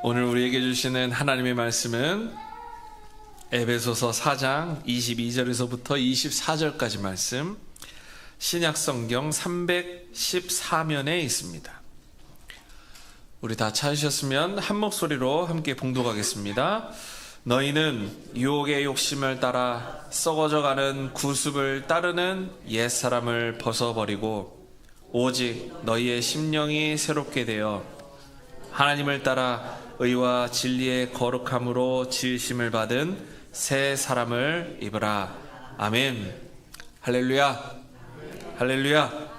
오늘 우리에게 주시는 하나님의 말씀은 에베소서 4장 22절에서부터 24절까지 말씀, 신약성경 314면에 있습니다. 우리 다 찾으셨으면 한 목소리로 함께 봉독하겠습니다. 너희는 유혹의 욕심을 따라 썩어져가는 구습을 따르는 옛사람을 벗어버리고 오직 너희의 심령이 새롭게 되어 하나님을 따라 의와 진리의 거룩함으로 지으심을 받은 새 사람을 입으라. 아멘. 할렐루야. 할렐루야.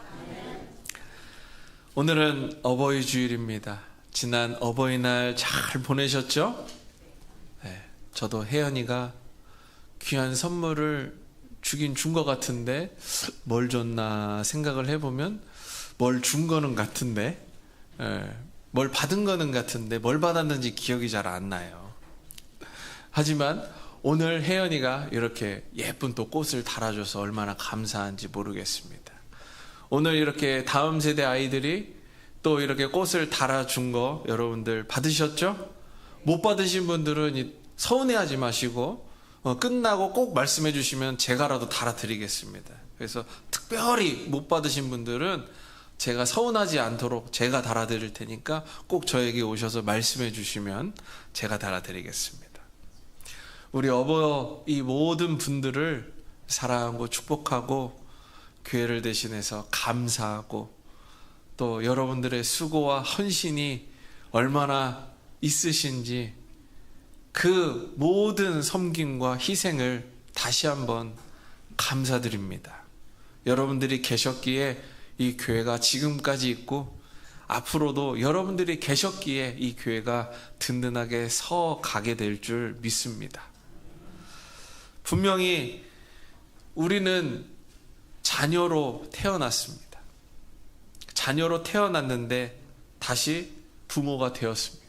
오늘은 어버이 주일입니다. 지난 어버이날 잘 보내셨죠? 네, 저도 혜연이가 귀한 선물을 주긴 준 것 같은데 뭘 줬나 생각을 해보면 뭘 준 거는 같은데 뭘 받은 거는 같은데 뭘 받았는지 기억이 잘 안 나요. 하지만 오늘 혜연이가 이렇게 예쁜 또 꽃을 달아줘서 얼마나 감사한지 모르겠습니다. 오늘 이렇게 다음 세대 아이들이 또 이렇게 꽃을 달아준 거 여러분들 받으셨죠? 못 받으신 분들은 서운해하지 마시고 끝나고 꼭 말씀해 주시면 제가라도 달아드리겠습니다. 그래서 특별히 못 받으신 분들은 제가 서운하지 않도록 제가 달아드릴 테니까 꼭 저에게 오셔서 말씀해 주시면 제가 달아드리겠습니다. 우리 어버이 모든 분들을 사랑하고 축복하고 교회를 대신해서 감사하고 또 여러분들의 수고와 헌신이 얼마나 있으신지 그 모든 섬김과 희생을 다시 한번 감사드립니다. 여러분들이 계셨기에 이 교회가 지금까지 있고 앞으로도 여러분들이 계셨기에 이 교회가 든든하게 서 가게 될 줄 믿습니다. 분명히 우리는 자녀로 태어났습니다. 자녀로 태어났는데 다시 부모가 되었습니다.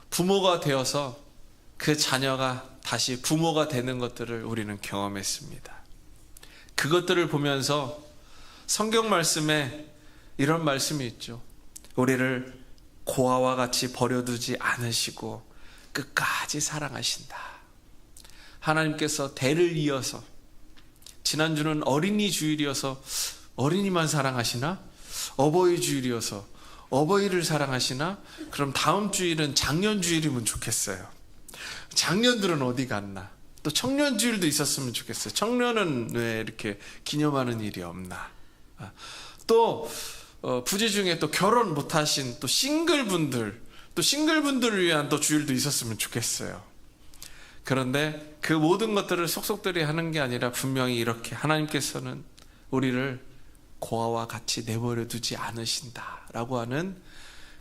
부모가 되어서 그 자녀가 다시 부모가 되는 것들을 우리는 경험했습니다. 그것들을 보면서 성경 말씀에 이런 말씀이 있죠. 우리를 고아와 같이 버려두지 않으시고 끝까지 사랑하신다. 하나님께서 대를 이어서, 지난주는 어린이 주일이어서 어린이만 사랑하시나? 어버이 주일이어서 어버이를 사랑하시나? 그럼 다음 주일은 장년 주일이면 좋겠어요. 장년들은 어디 갔나? 또 청년 주일도 있었으면 좋겠어요. 청년은 왜 이렇게 기념하는 일이 없나? 또 부재 중에 또 결혼 못하신 또 싱글분들을 위한 또 주일도 있었으면 좋겠어요. 그런데 그 모든 것들을 속속들이 하는 게 아니라 분명히 이렇게 하나님께서는 우리를 고아와 같이 내버려 두지 않으신다라고 하는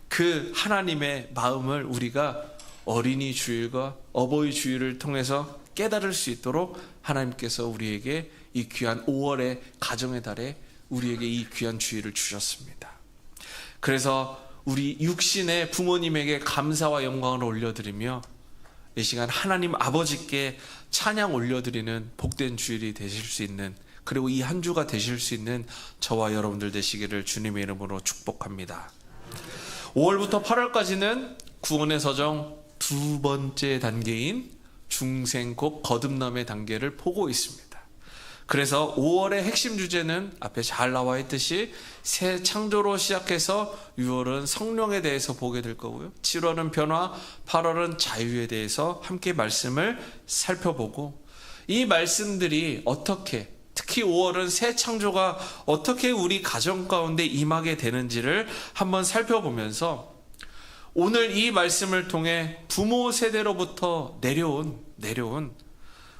그 하나님의 마음을 우리가 어린이 주일과 어버이 주일을 통해서 깨달을 수 있도록 하나님께서 우리에게 이 귀한 5월의 가정의 달에 우리에게 이 귀한 주일을 주셨습니다. 그래서 우리 육신의 부모님에게 감사와 영광을 올려드리며 이 시간 하나님 아버지께 찬양 올려드리는 복된 주일이 되실 수 있는, 그리고 이 한 주가 되실 수 있는 저와 여러분들 되시기를 주님의 이름으로 축복합니다. 5월부터 8월까지는 구원의 서정 두 번째 단계인 중생곡 거듭남의 단계를 보고 있습니다. 그래서 5월의 핵심 주제는 앞에 잘 나와 있듯이 새 창조로 시작해서 6월은 성령에 대해서 보게 될 거고요. 7월은 변화, 8월은 자유에 대해서 함께 말씀을 살펴보고, 이 말씀들이 어떻게, 특히 5월은 새 창조가 어떻게 우리 가정 가운데 임하게 되는지를 한번 살펴보면서 오늘 이 말씀을 통해 부모 세대로부터 내려온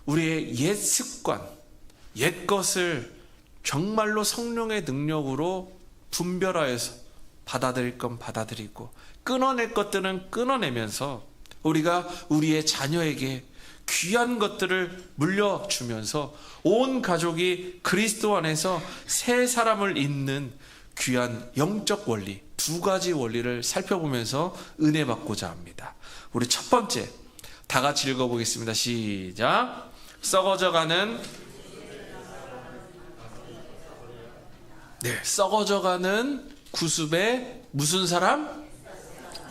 우리의 옛 습관, 옛 것을 정말로 성령의 능력으로 분별하여서 받아들일 건 받아들이고 끊어낼 것들은 끊어내면서 우리가 우리의 자녀에게 귀한 것들을 물려주면서 온 가족이 그리스도 안에서 새 사람을 잇는 귀한 영적 원리, 두 가지 원리를 살펴보면서 은혜 받고자 합니다. 우리 첫 번째 다 같이 읽어보겠습니다. 시작. 썩어져가는 썩어져가는 구습의 무슨 사람?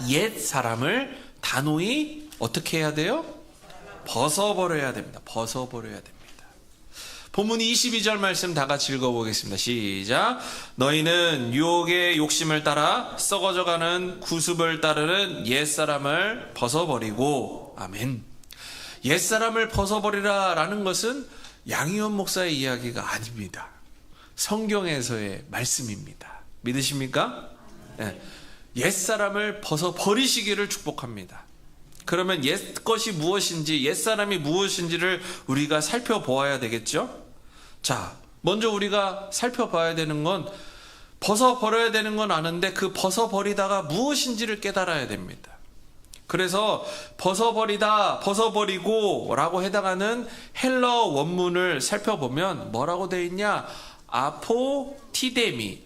옛 사람을 단호히 어떻게 해야 돼요? 벗어버려야 됩니다. 벗어버려야 됩니다. 본문 22절 말씀 다 같이 읽어보겠습니다. 시작. 너희는 유혹의 욕심을 따라 썩어져가는 구습을 따르는 옛사람을 벗어버리고. 아멘. 옛사람을 벗어버리라 라는 것은 양희원 목사의 이야기가 아닙니다. 성경에서의 말씀입니다. 믿으십니까? 네. 옛사람을 벗어버리시기를 축복합니다. 그러면 옛것이 무엇인지, 옛사람이 무엇인지를 우리가 살펴보아야 되겠죠? 자, 먼저 우리가 살펴봐야 되는 건, 벗어버려야 되는 건 아는데 그 벗어버리다가 무엇인지를 깨달아야 됩니다. 그래서 벗어버리다, 벗어버리고 라고 해당하는 헬러 원문을 살펴보면 뭐라고 되어 있냐?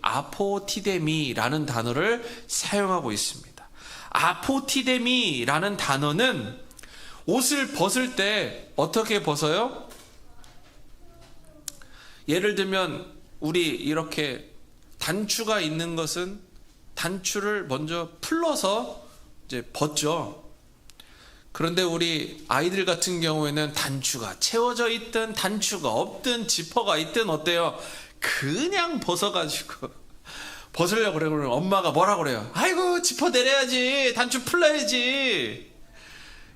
아포티데미라는 단어를 사용하고 있습니다. 아포티데미라는 단어는 옷을 벗을 때 어떻게 벗어요? 예를 들면 우리 이렇게 단추가 있는 것은 단추를 먼저 풀러서 이제 벗죠. 그런데 우리 아이들 같은 경우에는 단추가 채워져 있든 단추가 없든 지퍼가 있든 어때요? 그냥 벗어가지고 벗으려고 그러면 엄마가 뭐라고 그래요? 아이고 지퍼 내려야지, 단추 풀러야지,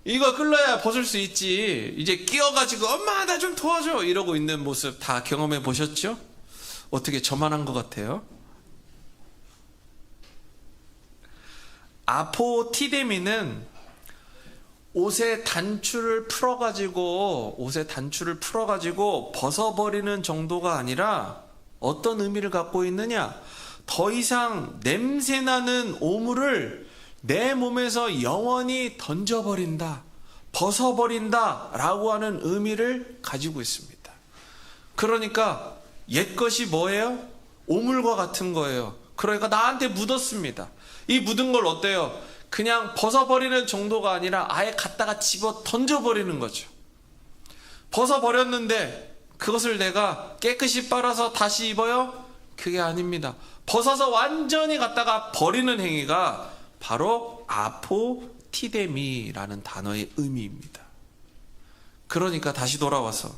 이거 끌러야 벗을 수 있지, 이제 끼어가지고 엄마 나 좀 도와줘 이러고 있는 모습 다 경험해 보셨죠? 어떻게 저만 한 것 같아요? 아포티데미는 옷의 단추를 풀어가지고 벗어버리는 정도가 아니라 어떤 의미를 갖고 있느냐? 더 이상 냄새나는 오물을 내 몸에서 영원히 던져버린다, 벗어버린다 라고 하는 의미를 가지고 있습니다. 그러니까 옛것이 뭐예요? 오물과 같은 거예요. 그러니까 나한테 묻었습니다. 이 묻은 걸 어때요? 그냥 벗어버리는 정도가 아니라 아예 갖다가 집어 던져버리는 거죠. 벗어버렸는데 그것을 내가 깨끗이 빨아서 다시 입어요? 그게 아닙니다. 벗어서 완전히 갖다가 버리는 행위가 바로 아포티데미라는 단어의 의미입니다. 그러니까 다시 돌아와서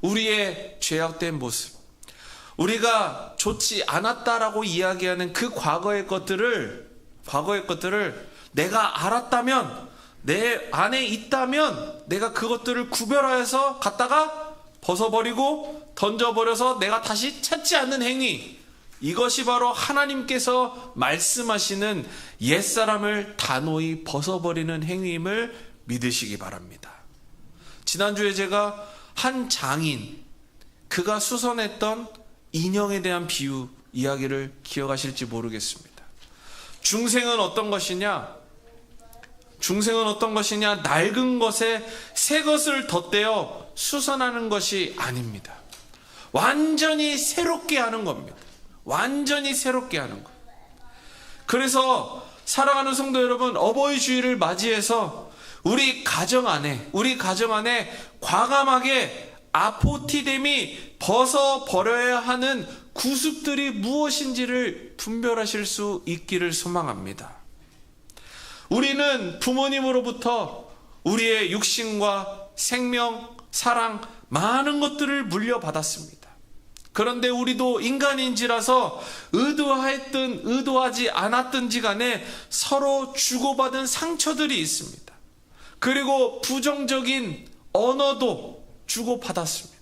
우리의 죄악된 모습, 우리가 좋지 않았다라고 이야기하는 그 과거의 것들을 내가 알았다면, 내 안에 있다면 내가 그것들을 구별하여서 갖다가 벗어버리고 던져버려서 내가 다시 찾지 않는 행위, 이것이 바로 하나님께서 말씀하시는 옛사람을 단호히 벗어버리는 행위임을 믿으시기 바랍니다. 지난주에 제가 한 장인, 그가 수선했던 인형에 대한 비유 이야기를 기억하실지 모르겠습니다. 중생은 어떤 것이냐? 낡은 것에 새 것을 덧대어 수선하는 것이 아닙니다. 완전히 새롭게 하는 겁니다. 완전히 새롭게 하는 것. 그래서 사랑하는 성도 여러분, 어버이 주일을 맞이해서 우리 가정 안에 과감하게 아포티데미, 벗어버려야 하는 구습들이 무엇인지를 분별하실 수 있기를 소망합니다. 우리는 부모님으로부터 우리의 육신과 생명, 사랑, 많은 것들을 물려받았습니다. 그런데 우리도 인간인지라서 의도했든 의도하지 않았든지 간에 서로 주고받은 상처들이 있습니다. 그리고 부정적인 언어도 주고받았습니다.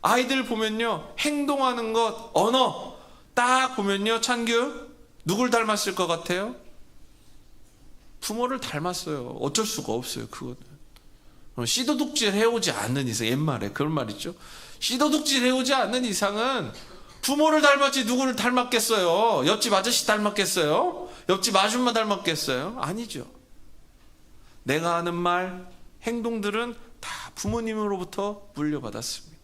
아이들 보면요, 행동하는 것, 언어 딱 보면요, 찬규 누굴 닮았을 것 같아요? 부모를 닮았어요. 어쩔 수가 없어요. 그거는 씨도둑질 해오지 않는 이상, 옛말에 그런 말 있죠. 씨도둑질 해오지 않는 이상은 부모를 닮았지 누구를 닮았겠어요? 옆집 아저씨 닮았겠어요? 옆집 아줌마 닮았겠어요? 아니죠. 내가 하는 말, 행동들은 다 부모님으로부터 물려받았습니다.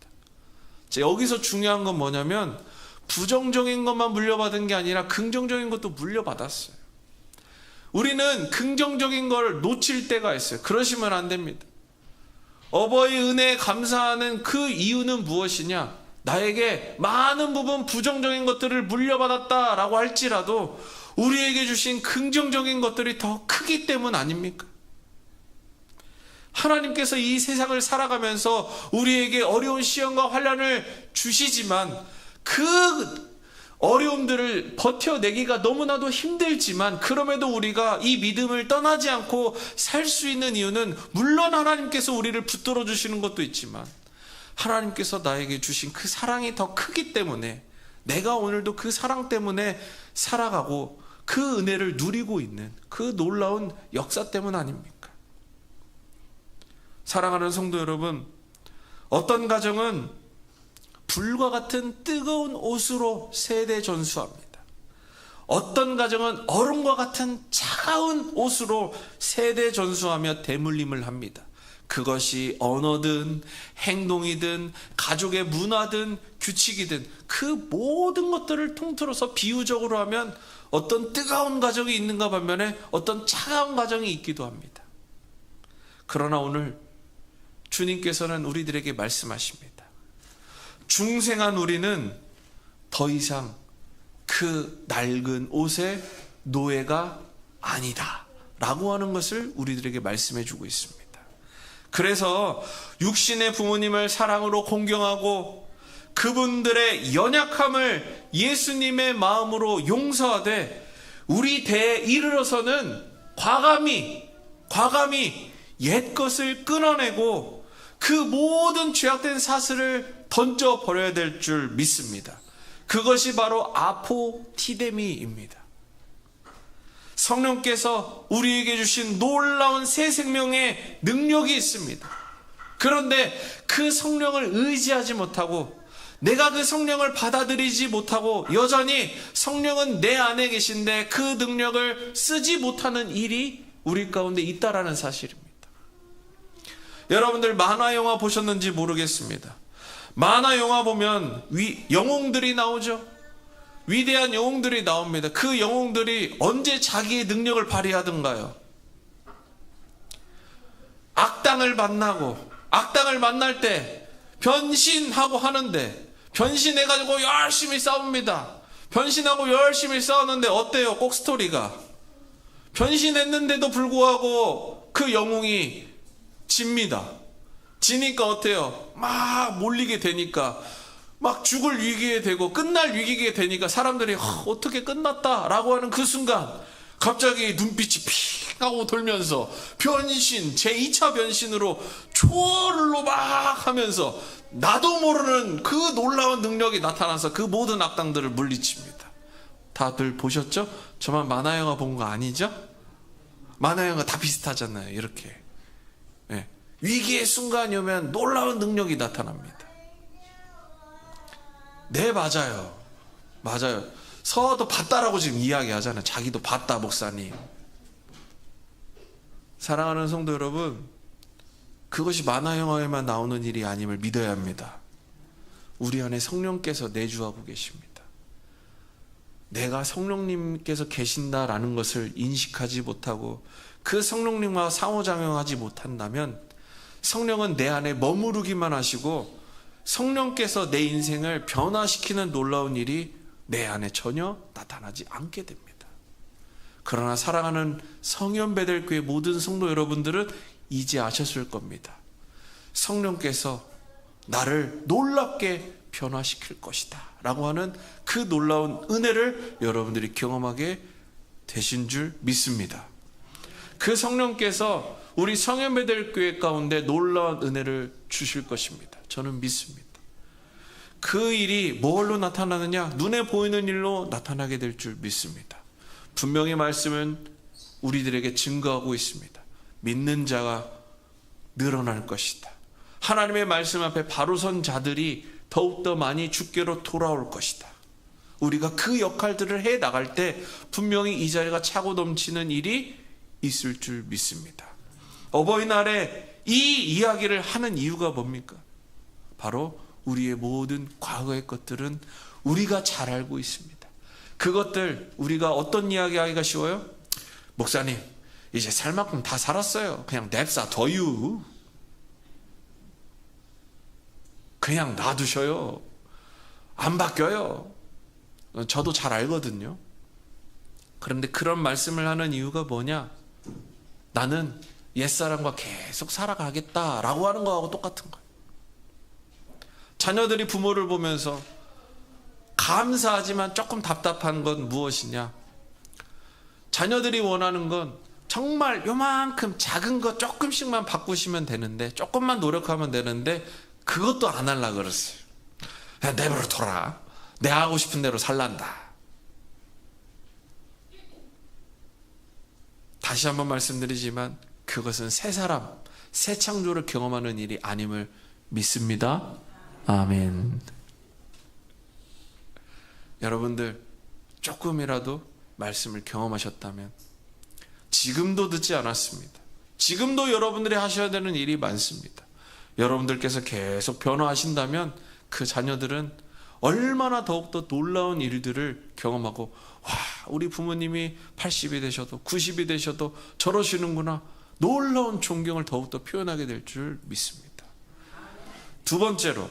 여기서 중요한 건 뭐냐면 부정적인 것만 물려받은 게 아니라 긍정적인 것도 물려받았어요. 우리는 긍정적인 걸 놓칠 때가 있어요. 그러시면 안 됩니다. 어버이 은혜에 감사하는 그 이유는 무엇이냐? 나에게 많은 부분 부정적인 것들을 물려받았다라고 할지라도 우리에게 주신 긍정적인 것들이 더 크기 때문 아닙니까? 하나님께서 이 세상을 살아가면서 우리에게 어려운 시험과 환난을 주시지만 그 어려움들을 버텨내기가 너무나도 힘들지만 그럼에도 우리가 이 믿음을 떠나지 않고 살 수 있는 이유는 물론 하나님께서 우리를 붙들어 주시는 것도 있지만 하나님께서 나에게 주신 그 사랑이 더 크기 때문에 내가 오늘도 그 사랑 때문에 살아가고 그 은혜를 누리고 있는 그 놀라운 역사 때문 아닙니까? 사랑하는 성도 여러분, 어떤 가정은 불과 같은 뜨거운 옷으로 세대 전수합니다. 어떤 가정은 얼음과 같은 차가운 옷으로 세대 전수하며 대물림을 합니다. 그것이 언어든 행동이든 가족의 문화든 규칙이든 그 모든 것들을 통틀어서 비유적으로 하면 어떤 뜨거운 가정이 있는가 반면에 어떤 차가운 가정이 있기도 합니다. 그러나 오늘 주님께서는 우리들에게 말씀하십니다. 중생한 우리는 더 이상 그 낡은 옷의 노예가 아니다 라고 하는 것을 우리들에게 말씀해 주고 있습니다. 그래서 육신의 부모님을 사랑으로 공경하고 그분들의 연약함을 예수님의 마음으로 용서하되 우리 대에 이르러서는 과감히 옛것을 끊어내고 그 모든 죄악된 사슬을 던져버려야 될 줄 믿습니다. 그것이 바로 아포티데미입니다. 성령께서 우리에게 주신 놀라운 새 생명의 능력이 있습니다. 그런데 그 성령을 의지하지 못하고 내가 그 성령을 받아들이지 못하고 여전히 성령은 내 안에 계신데 그 능력을 쓰지 못하는 일이 우리 가운데 있다라는 사실입니다. 여러분들 만화 영화 보셨는지 모르겠습니다. 만화 영화 보면 영웅들이 나오죠. 위대한 영웅들이 나옵니다. 그 영웅들이 언제 자기의 능력을 발휘하던가요? 악당을 만날 때 변신하고 하는데 변신해가지고 열심히 싸웁니다. 변신하고 열심히 싸우는데 어때요? 꼭 스토리가 변신했는데도 불구하고 그 영웅이 집니다. 지니까 어때요? 막 몰리게 되니까 막 죽을 위기에 되고 끝날 위기에 되니까 사람들이 어떻게 끝났다라고 하는 그 순간 갑자기 눈빛이 픽 하고 돌면서 변신, 제2차 변신으로 초월로 막 하면서 나도 모르는 그 놀라운 능력이 나타나서 그 모든 악당들을 물리칩니다. 다들 보셨죠? 저만 만화 영화 본 거 아니죠? 만화 영화 다 비슷하잖아요. 이렇게 위기의 순간이 오면 놀라운 능력이 나타납니다. 네, 맞아요. 서도 봤다라고 지금 이야기하잖아요. 자기도 봤다, 목사님. 사랑하는 성도 여러분, 그것이 만화 영화에만 나오는 일이 아님을 믿어야 합니다. 우리 안에 성령께서 내주하고 계십니다. 내가 성령님께서 계신다라는 것을 인식하지 못하고 그 성령님과 상호작용하지 못한다면 성령은 내 안에 머무르기만 하시고 성령께서 내 인생을 변화시키는 놀라운 일이 내 안에 전혀 나타나지 않게 됩니다. 그러나 사랑하는 성현베델교회 모든 성도 여러분들은 이제 아셨을 겁니다. 성령께서 나를 놀랍게 변화시킬 것이다 라고 하는 그 놀라운 은혜를 여러분들이 경험하게 되신 줄 믿습니다. 그 성령께서 우리 성현베델교회 가운데 놀라운 은혜를 주실 것입니다. 저는 믿습니다. 그 일이 뭘로 나타나느냐? 눈에 보이는 일로 나타나게 될 줄 믿습니다. 분명히 말씀은 우리들에게 증거하고 있습니다. 믿는 자가 늘어날 것이다. 하나님의 말씀 앞에 바로 선 자들이 더욱더 많이 주께로 돌아올 것이다. 우리가 그 역할들을 해 나갈 때 분명히 이 자리가 차고 넘치는 일이 있을 줄 믿습니다. 어버이날에 이 이야기를 하는 이유가 뭡니까? 바로 우리의 모든 과거의 것들은 우리가 잘 알고 있습니다. 그것들 우리가 어떤 이야기 하기가 쉬워요? 목사님, 이제 살 만큼 다 살았어요. 그냥 냅둬둬요. 그냥 놔두셔요. 안 바뀌어요. 저도 잘 알거든요. 그런데 그런 말씀을 하는 이유가 뭐냐? 나는 옛사람과 계속 살아가겠다라고 하는 거하고 똑같은 거예요. 자녀들이 부모를 보면서 감사하지만 조금 답답한 건 무엇이냐? 자녀들이 원하는 건 정말 요만큼 작은 거 조금씩만 바꾸시면 되는데, 조금만 노력하면 되는데 그것도 안 하려고 그랬어요. 그냥 내버려 둬라. 내가 하고 싶은 대로 살란다. 다시 한번 말씀드리지만 그것은 새 사람, 새 창조를 경험하는 일이 아님을 믿습니다. 아멘. 여러분들 조금이라도 말씀을 경험하셨다면, 지금도 늦지 않았습니다. 지금도 여러분들이 하셔야 되는 일이 많습니다. 여러분들께서 계속 변화하신다면 그 자녀들은 얼마나 더욱더 놀라운 일들을 경험하고, 와, 우리 부모님이 80이 되셔도 90이 되셔도 저러시는구나, 놀라운 존경을 더욱더 표현하게 될 줄 믿습니다. 두 번째로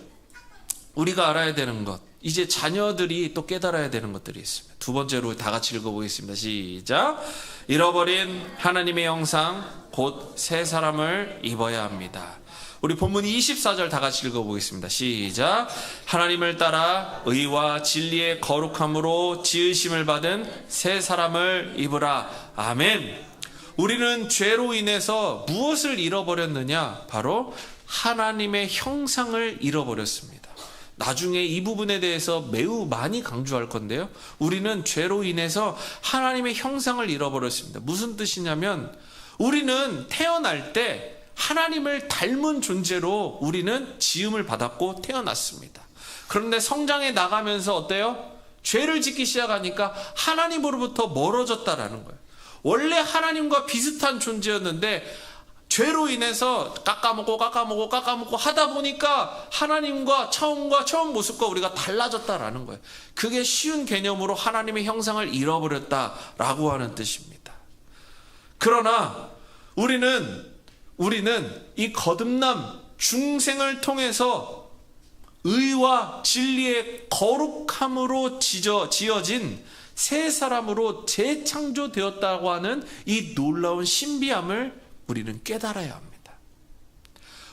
우리가 알아야 되는 것, 이제 자녀들이 또 깨달아야 되는 것들이 있습니다. 두 번째로 다 같이 읽어보겠습니다. 시작. 잃어버린 하나님의 형상 곧 새 사람을 입어야 합니다. 우리 본문 24절 다 같이 읽어보겠습니다. 시작. 하나님을 따라 의와 진리의 거룩함으로 지으심을 받은 새 사람을 입으라. 아멘. 우리는 죄로 인해서 무엇을 잃어버렸느냐? 바로 하나님의 형상을 잃어버렸습니다. 나중에 이 부분에 대해서 매우 많이 강조할 건데요, 우리는 죄로 인해서 하나님의 형상을 잃어버렸습니다. 무슨 뜻이냐면, 우리는 태어날 때 하나님을 닮은 존재로 우리는 지음을 받았고 태어났습니다. 그런데 성장해 나가면서 어때요? 죄를 짓기 시작하니까 하나님으로부터 멀어졌다라는 거예요. 원래 하나님과 비슷한 존재였는데 죄로 인해서 깎아먹고 하다 보니까 하나님과 처음 모습과 우리가 달라졌다라는 거예요. 그게 쉬운 개념으로 하나님의 형상을 잃어버렸다라고 하는 뜻입니다. 그러나 우리는 이 거듭남 중생을 통해서 의와 진리의 거룩함으로 지어진 새 사람으로 재창조되었다고 하는 이 놀라운 신비함을 우리는 깨달아야 합니다.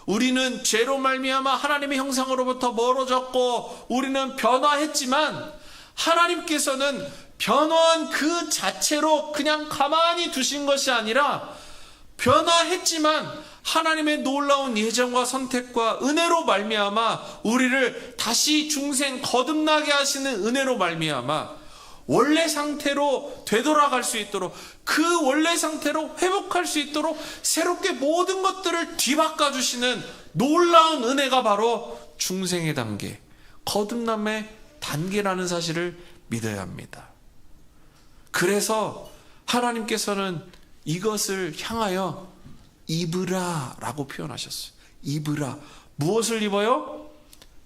우리는 죄로 말미암아 하나님의 형상으로부터 멀어졌고 우리는 변화했지만, 하나님께서는 변화한 그 자체로 그냥 가만히 두신 것이 아니라, 변화했지만 하나님의 놀라운 예정과 선택과 은혜로 말미암아 우리를 다시 중생 거듭나게 하시는 은혜로 말미암아 원래 상태로 되돌아갈 수 있도록, 그 원래 상태로 회복할 수 있도록 새롭게 모든 것들을 뒤바꿔 주시는 놀라운 은혜가 바로 중생의 단계, 거듭남의 단계라는 사실을 믿어야 합니다. 그래서 하나님께서는 이것을 향하여 입으라 라고 표현하셨어요. 입으라. 무엇을 입어요?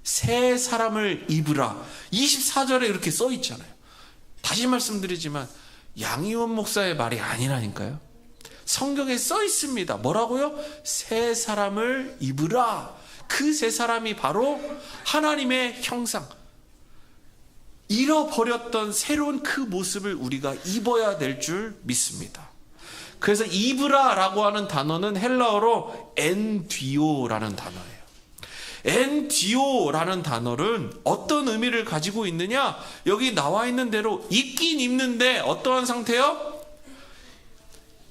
새 사람을 입으라. 24절에 이렇게 써 있잖아요. 다시 말씀드리지만 양희원 목사의 말이 아니라니까요. 성경에 써 있습니다. 뭐라고요? 새 사람을 입으라. 그 새 사람이 바로 하나님의 형상, 잃어버렸던 새로운 그 모습을 우리가 입어야 될 줄 믿습니다. 그래서 입으라라고 하는 단어는 헬라어로 엔디오라는 단어예요. 엔디오라는 단어는 어떤 의미를 가지고 있느냐? 여기 나와 있는 대로 입긴 입는데 어떠한 상태요?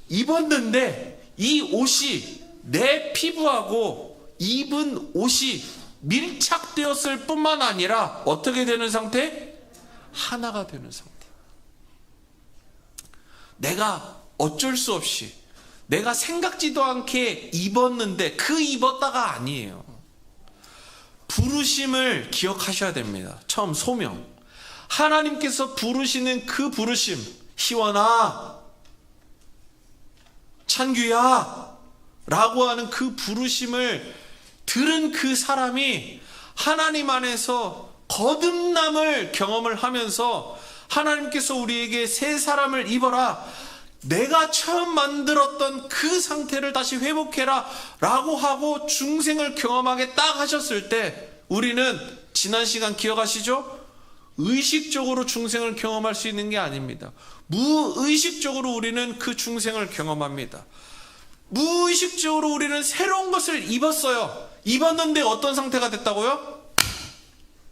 입었는데 이 옷이 내 피부하고 입은 옷이 밀착되었을 뿐만 아니라 어떻게 되는 상태? 하나가 되는 상태. 내가 어쩔 수 없이 내가 생각지도 않게 입었는데 그 입었다가 아니에요. 부르심을 기억하셔야 됩니다. 처음 소명. 하나님께서 부르시는 그 부르심, 희원아, 찬규야 라고 하는 그 부르심을 들은 그 사람이 하나님 안에서 거듭남을 경험을 하면서 하나님께서 우리에게 새 사람을 입어라, 내가 처음 만들었던 그 상태를 다시 회복해라 라고 하고 중생을 경험하게 딱 하셨을 때, 우리는 지난 시간 기억하시죠? 의식적으로 중생을 경험할 수 있는 게 아닙니다. 무의식적으로 우리는 그 중생을 경험합니다. 무의식적으로 우리는 새로운 것을 입었어요. 입었는데 어떤 상태가 됐다고요?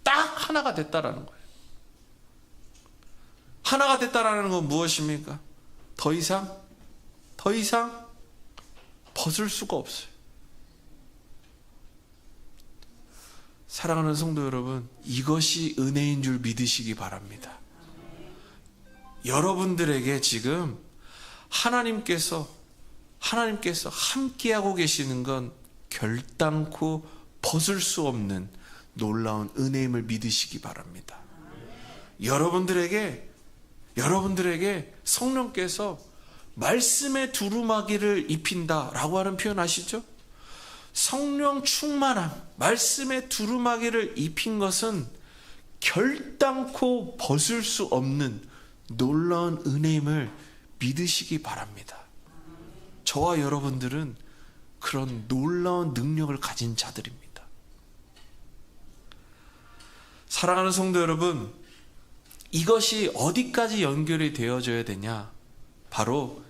딱 하나가 됐다라는 거예요. 하나가 됐다라는 건 무엇입니까? 더 이상 벗을 수가 없어요. 사랑하는 성도 여러분, 이것이 은혜인 줄 믿으시기 바랍니다. 여러분들에게 지금 하나님께서 함께하고 계시는 건 결단코 벗을 수 없는 놀라운 은혜임을 믿으시기 바랍니다. 여러분들에게 성령께서 말씀의 두루마기를 입힌다라고 하는 표현 아시죠? 성령 충만함, 말씀의 두루마기를 입힌 것은 결단코 벗을 수 없는 놀라운 은혜임을 믿으시기 바랍니다. 저와 여러분들은 그런 놀라운 능력을 가진 자들입니다. 사랑하는 성도 여러분, 이것이 어디까지 연결이 되어져야 되냐? 바로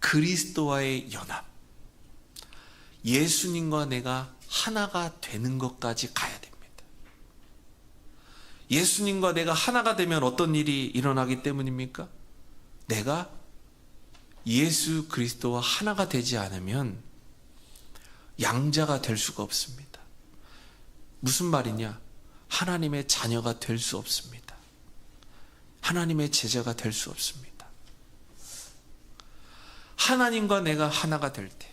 그리스도와의 연합, 예수님과 내가 하나가 되는 것까지 가야 됩니다. 예수님과 내가 하나가 되면 어떤 일이 일어나기 때문입니까? 내가 예수 그리스도와 하나가 되지 않으면 양자가 될 수가 없습니다. 무슨 말이냐? 하나님의 자녀가 될 수 없습니다. 하나님의 제자가 될 수 없습니다. 하나님과 내가 하나가 될 때,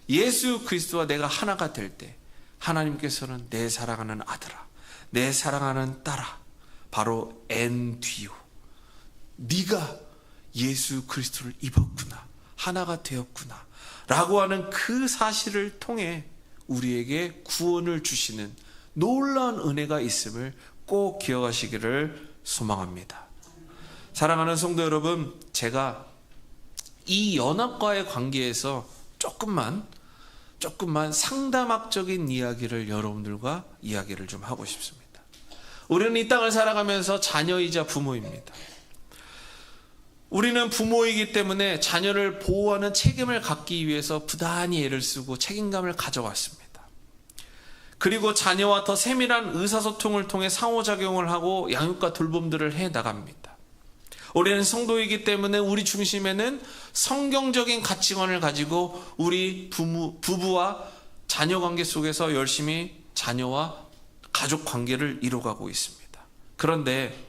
예수 그리스도와 내가 하나가 될 때, 하나님께서는 내 사랑하는 아들아, 내 사랑하는 딸아, 바로 엔뒤오, 네가 예수 그리스도를 입었구나, 하나가 되었구나 라고 하는 그 사실을 통해 우리에게 구원을 주시는 놀라운 은혜가 있음을 꼭 기억하시기를 소망합니다. 사랑하는 성도 여러분, 제가 이 연합과의 관계에서 조금만 상담학적인 이야기를 여러분들과 이야기를 좀 하고 싶습니다. 우리는 이 땅을 살아가면서 자녀이자 부모입니다. 우리는 부모이기 때문에 자녀를 보호하는 책임을 갖기 위해서 부단히 애를 쓰고 책임감을 가져왔습니다. 그리고 자녀와 더 세밀한 의사소통을 통해 상호작용을 하고 양육과 돌봄들을 해 나갑니다. 우리는 성도이기 때문에 우리 중심에는 성경적인 가치관을 가지고 우리 부부와 자녀 관계 속에서 열심히 자녀와 가족 관계를 이뤄가고 있습니다. 그런데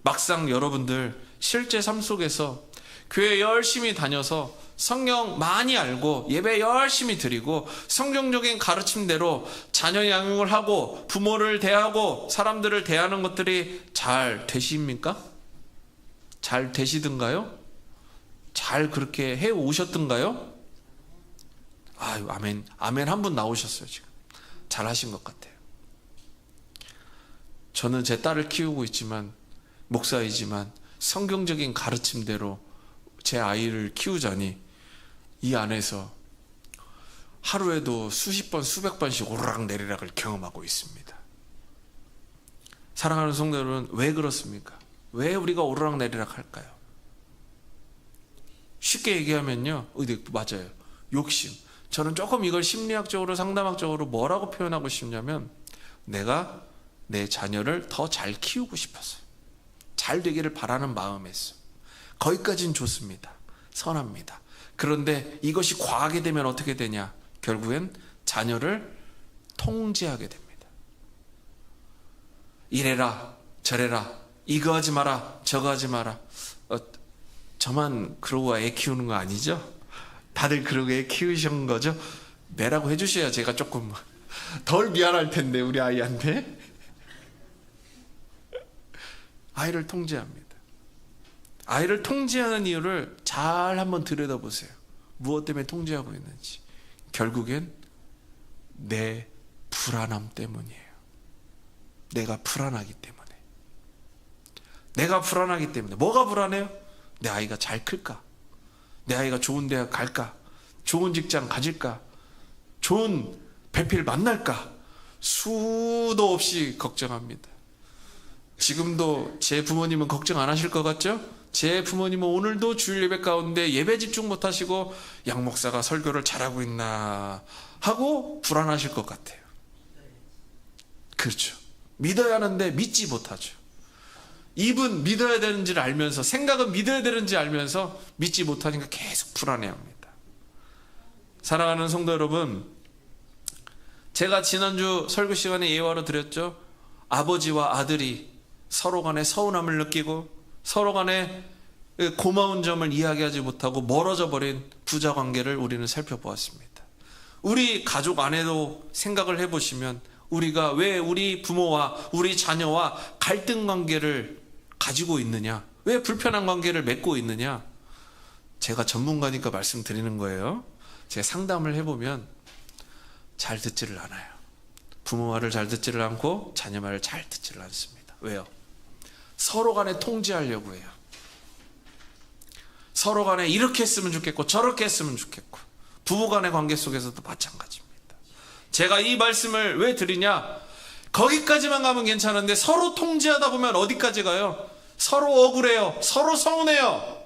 막상 여러분들 실제 삶 속에서 교회 열심히 다녀서 성경 많이 알고 예배 열심히 드리고 성경적인 가르침대로 자녀 양육을 하고 부모를 대하고 사람들을 대하는 것들이 잘 되십니까? 잘 되시던가요? 잘 그렇게 해 오셨던가요? 아유, 아멘. 아멘 한 분 나오셨어요, 지금. 잘 하신 것 같아요. 저는 제 딸을 키우고 있지만, 목사이지만, 성경적인 가르침대로 제 아이를 키우자니, 이 안에서 하루에도 수십 번, 수백 번씩 오르락내리락을 경험하고 있습니다. 사랑하는 성도 여러분, 왜 그렇습니까? 왜 우리가 오르락내리락 할까요? 쉽게 얘기하면요, 맞아요. 욕심. 저는 조금 이걸 심리학적으로 상담학적으로 뭐라고 표현하고 싶냐면, 내가 내 자녀를 더 잘 키우고 싶었어요. 잘 되기를 바라는 마음에서. 거기까지는 좋습니다. 선합니다. 그런데 이것이 과하게 되면 어떻게 되냐? 결국엔 자녀를 통제하게 됩니다. 이래라 저래라, 이거 하지 마라 저거 하지 마라. 저만 그러고 애 키우는 거 아니죠? 다들 그러고 애 키우신 거죠? 내라고 해주셔야 제가 조금 덜 미안할 텐데, 우리 아이한테. 아이를 통제합니다. 아이를 통제하는 이유를 잘 한번 들여다보세요. 무엇 때문에 통제하고 있는지. 결국엔 내 불안함 때문이에요. 내가 불안하기 때문에. 내가 불안하기 때문에. 뭐가 불안해요? 내 아이가 잘 클까? 내 아이가 좋은 대학 갈까? 좋은 직장 가질까? 좋은 배필 만날까? 수도 없이 걱정합니다. 지금도 제 부모님은 걱정 안 하실 것 같죠? 제 부모님은 오늘도 주일 예배 가운데 예배 집중 못 하시고 양 목사가 설교를 잘하고 있나 하고 불안하실 것 같아요. 그렇죠. 믿어야 하는데 믿지 못하죠. 입은 믿어야 되는지를 알면서, 생각은 믿어야 되는지 알면서 믿지 못하니까 계속 불안해합니다. 사랑하는 성도 여러분, 제가 지난주 설교 시간에 예화로 드렸죠. 아버지와 아들이 서로 간에 서운함을 느끼고 서로 간에 고마운 점을 이야기하지 못하고 멀어져 버린 부자 관계를 우리는 살펴보았습니다. 우리 가족 안에도 생각을 해보시면 우리가 왜 우리 부모와 우리 자녀와 갈등 관계를 가지고 있느냐, 왜 불편한 관계를 맺고 있느냐, 제가 전문가니까 말씀드리는 거예요. 제가 상담을 해보면 잘 듣지를 않아요. 부모 말을 잘 듣지를 않고 자녀 말을 잘 듣지를 않습니다. 왜요? 서로 간에 통제하려고 해요. 서로 간에 이렇게 했으면 좋겠고 저렇게 했으면 좋겠고, 부부 간의 관계 속에서도 마찬가지입니다. 제가 이 말씀을 왜 드리냐, 거기까지만 가면 괜찮은데 서로 통제하다 보면 어디까지 가요? 서로 억울해요. 서로 서운해요.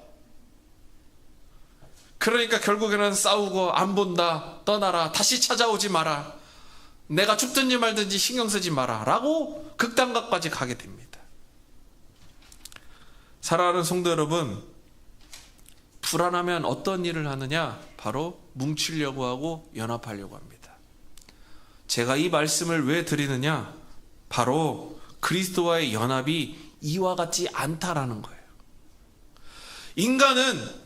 그러니까 결국에는 싸우고 안 본다, 떠나라, 다시 찾아오지 마라, 내가 죽든지 말든지 신경 쓰지 마라 라고 극단각까지 가게 됩니다. 사랑하는 성도 여러분, 불안하면 어떤 일을 하느냐? 바로 뭉치려고 하고 연합하려고 합니다. 제가 이 말씀을 왜 드리느냐? 바로 그리스도와의 연합이 이와 같지 않다라는 거예요. 인간은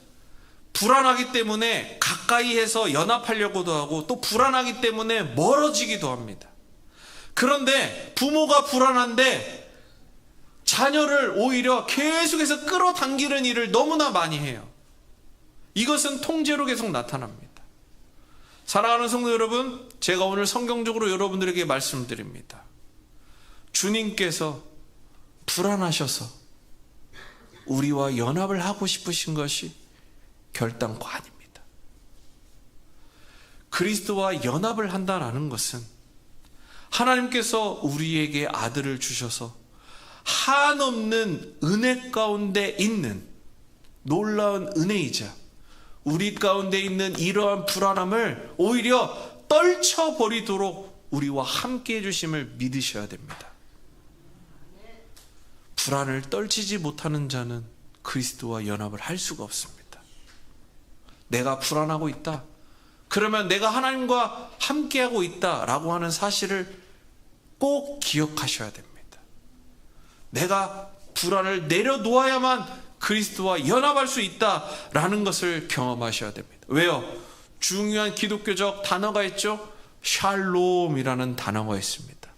불안하기 때문에 가까이 해서 연합하려고도 하고 또 불안하기 때문에 멀어지기도 합니다. 그런데 부모가 불안한데 자녀를 오히려 계속해서 끌어당기는 일을 너무나 많이 해요. 이것은 통제로 계속 나타납니다. 사랑하는 성도 여러분, 제가 오늘 성경적으로 여러분들에게 말씀드립니다. 주님께서 불안하셔서 우리와 연합을 하고 싶으신 것이 결단코 아닙니다. 그리스도와 연합을 한다는 것은 하나님께서 우리에게 아들을 주셔서 한없는 은혜 가운데 있는 놀라운 은혜이자 우리 가운데 있는 이러한 불안함을 오히려 떨쳐버리도록 우리와 함께 해주심을 믿으셔야 됩니다. 불안을 떨치지 못하는 자는 그리스도와 연합을 할 수가 없습니다. 내가 불안하고 있다, 그러면 내가 하나님과 함께하고 있다라고 하는 사실을 꼭 기억하셔야 됩니다. 내가 불안을 내려놓아야만 그리스도와 연합할 수 있다라는 것을 경험하셔야 됩니다. 왜요? 중요한 기독교적 단어가 있죠. 샬롬이라는 단어가 있습니다.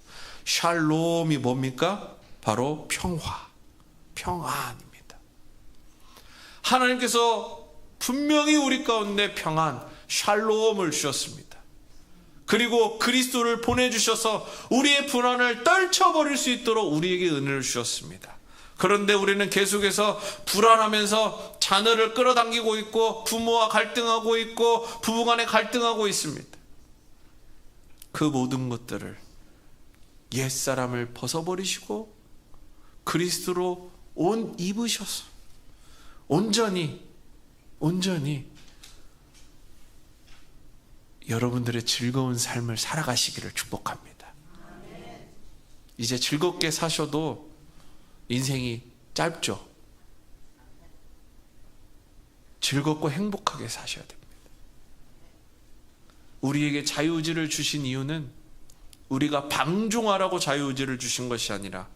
샬롬이 뭡니까? 바로 평화, 평안입니다. 하나님께서 분명히 우리 가운데 평안, 샬롬을 주셨습니다. 그리고 그리스도를 보내주셔서 우리의 불안을 떨쳐버릴 수 있도록 우리에게 은혜를 주셨습니다. 그런데 우리는 계속해서 불안하면서 자녀를 끌어당기고 있고 부모와 갈등하고 있고 부부간에 갈등하고 있습니다. 그 모든 것들을 옛사람을 벗어버리시고 그리스도로 옷 입으셔서 온전히 여러분들의 즐거운 삶을 살아가시기를 축복합니다. 이제 즐겁게 사셔도 인생이 짧죠. 즐겁고 행복하게 사셔야 됩니다. 우리에게 자유의지를 주신 이유는 우리가 방종하라고 자유의지를 주신 것이 아니라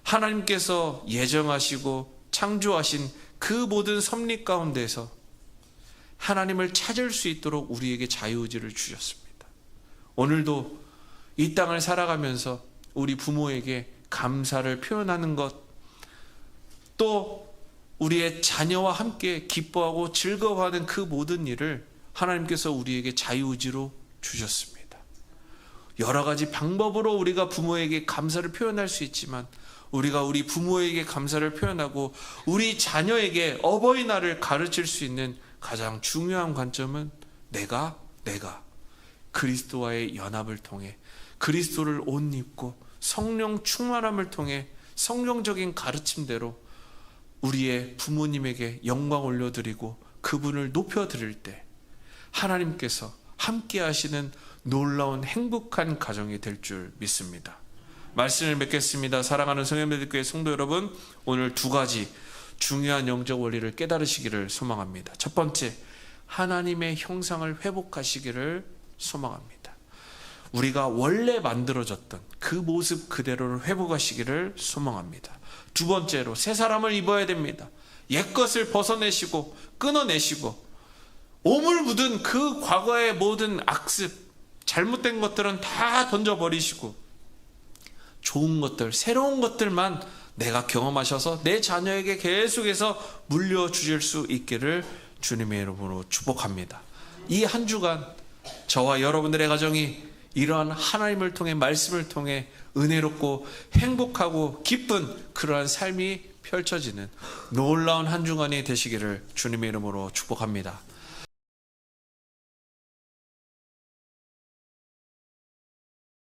하나님께서 예정하시고 창조하신 그 모든 섭리 가운데서 하나님을 찾을 수 있도록 우리에게 자유의지를 주셨습니다. 오늘도 이 땅을 살아가면서 우리 부모에게 감사를 표현하는 것, 또 우리의 자녀와 함께 기뻐하고 즐거워하는 그 모든 일을 하나님께서 우리에게 자유의지로 주셨습니다. 여러 가지 방법으로 우리가 부모에게 감사를 표현할 수 있지만 우리가 우리 부모에게 감사를 표현하고 우리 자녀에게 어버이날을 가르칠 수 있는 가장 중요한 관점은 내가 그리스도와의 연합을 통해 그리스도를 옷 입고 성령 충만함을 통해 성경적인 가르침대로 우리의 부모님에게 영광 올려드리고 그분을 높여드릴 때 하나님께서 함께 하시는 놀라운 행복한 가정이 될 줄 믿습니다. 말씀을 맺겠습니다. 사랑하는 성현매들교회 성도 여러분, 오늘 두 가지 중요한 영적 원리를 깨달으시기를 소망합니다. 첫 번째, 하나님의 형상을 회복하시기를 소망합니다. 우리가 원래 만들어졌던 그 모습 그대로를 회복하시기를 소망합니다. 두 번째로, 새 사람을 입어야 됩니다. 옛것을 벗어내시고 끊어내시고 오물 묻은 그 과거의 모든 악습, 잘못된 것들은 다 던져버리시고 좋은 것들, 새로운 것들만 내가 경험하셔서 내 자녀에게 계속해서 물려주실 수 있기를 주님의 이름으로 축복합니다. 이 한 주간 저와 여러분들의 가정이 이러한 하나님을 통해, 말씀을 통해 은혜롭고 행복하고 기쁜 그러한 삶이 펼쳐지는 놀라운 한 주간이 되시기를 주님의 이름으로 축복합니다.